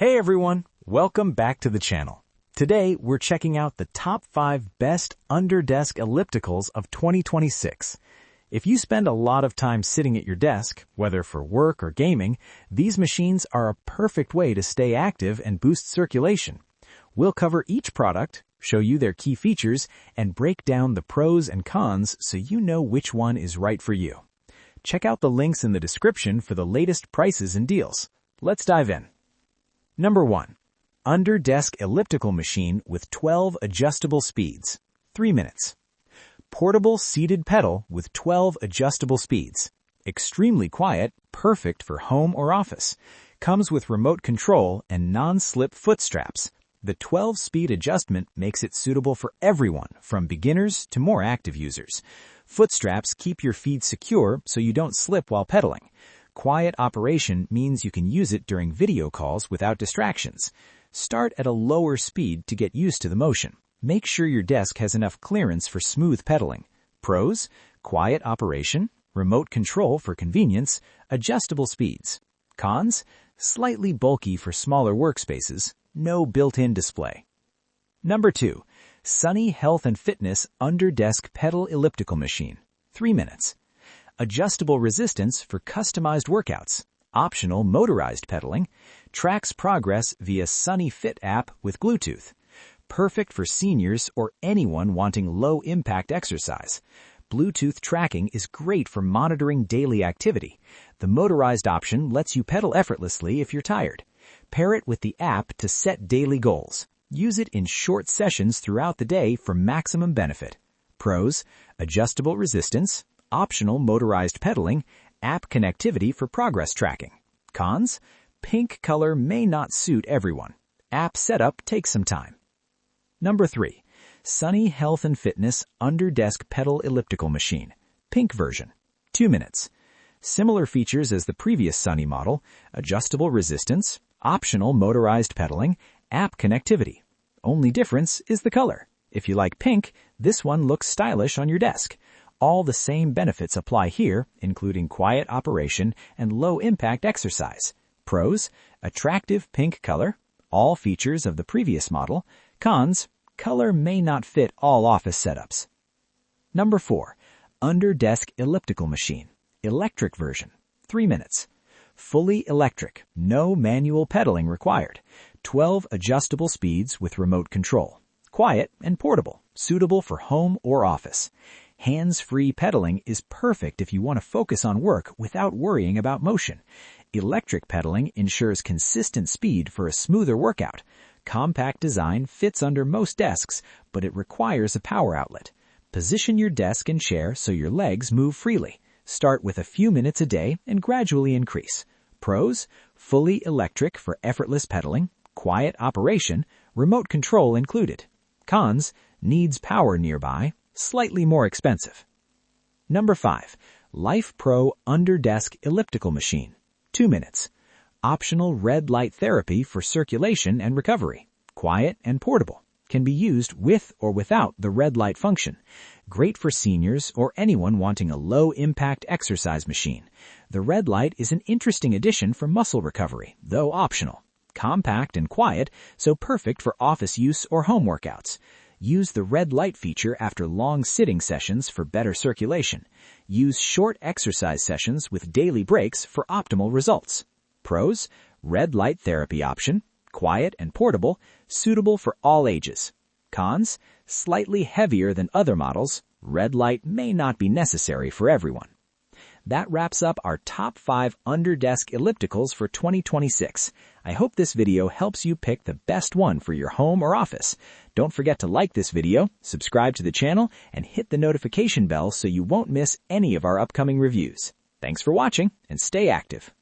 Hey everyone, welcome back to the channel. Today we're checking out the top 5 best Under Desk Ellipticals of 2026. If you spend a lot of time sitting at your desk, whether for work or gaming, these machines are a perfect way to stay active and boost circulation. We'll cover each product, show you their key features, and break down the pros and cons so you know which one is right for you. Check out the links in the description for the latest prices and deals. Let's dive in. Number 1. Under Desk Elliptical Machine with 12 adjustable speeds. 3 minutes. Portable seated pedal with 12 adjustable speeds. Extremely quiet, perfect for home or office. Comes with remote control and non-slip foot straps. The 12-speed adjustment makes it suitable for everyone, from beginners to more active users. Foot straps keep your feet secure so you don't slip while pedaling. Quiet operation means you can use it during video calls without distractions. Start at a lower speed to get used to the motion. Make sure your desk has enough clearance for smooth pedaling. Pros: quiet operation, remote control for convenience, adjustable speeds. Cons: slightly bulky for smaller workspaces, no built-in display. Number 2. Sunny Health and Fitness Under Desk Pedal Elliptical Machine. 3 minutes. Adjustable resistance for customized workouts. Optional motorized pedaling. Tracks progress via Sunny Fit app with Bluetooth. Perfect for seniors or anyone wanting low-impact exercise. Bluetooth tracking is great for monitoring daily activity. The motorized option lets you pedal effortlessly if you're tired. Pair it with the app to set daily goals. Use it in short sessions throughout the day for maximum benefit. Pros: adjustable resistance, optional motorized pedaling, app connectivity for progress tracking. Cons: pink color may not suit everyone. App setup takes some time. Number 3. Sunny Health and Fitness Under Desk Pedal Elliptical Machine. Pink version. 2 minutes. Similar features as the previous Sunny model: adjustable resistance, optional motorized pedaling, app connectivity. Only difference is the color. If you like pink, this one looks stylish on your desk. All the same benefits apply here, including quiet operation and low-impact exercise. Pros: attractive pink color, all features of the previous model. Cons: color may not fit all office setups. Number 4. Under Desk Elliptical Machine. Electric version. 3 minutes. Fully electric, no manual pedaling required. 12 adjustable speeds with remote control. Quiet and portable, suitable for home or office. Hands-free pedaling is perfect if you want to focus on work without worrying about motion. Electric pedaling ensures consistent speed for a smoother workout. Compact design fits under most desks, but it requires a power outlet. Position your desk and chair so your legs move freely. Start with a few minutes a day and gradually increase. Pros: fully electric for effortless pedaling, quiet operation, remote control included. Cons: needs power nearby, slightly more expensive. Number 5. Lifepro Under Desk Elliptical Machine. 2 minutes. Optional red light therapy for circulation and recovery. Quiet and portable. Can be used with or without the red light function. Great for seniors or anyone wanting a low-impact exercise machine. The red light is an interesting addition for muscle recovery, though optional. Compact and quiet, so perfect for office use or home workouts. Use the red light feature after long sitting sessions for better circulation. Use short exercise sessions with daily breaks for optimal results. Pros: red light therapy option, quiet and portable, suitable for all ages. Cons: slightly heavier than other models. Red light may not be necessary for everyone. That wraps up our top 5 Under Desk Ellipticals for 2026. I hope this video helps you pick the best one for your home or office. Don't forget to like this video, subscribe to the channel, and hit the notification bell so you won't miss any of our upcoming reviews. Thanks for watching, and stay active.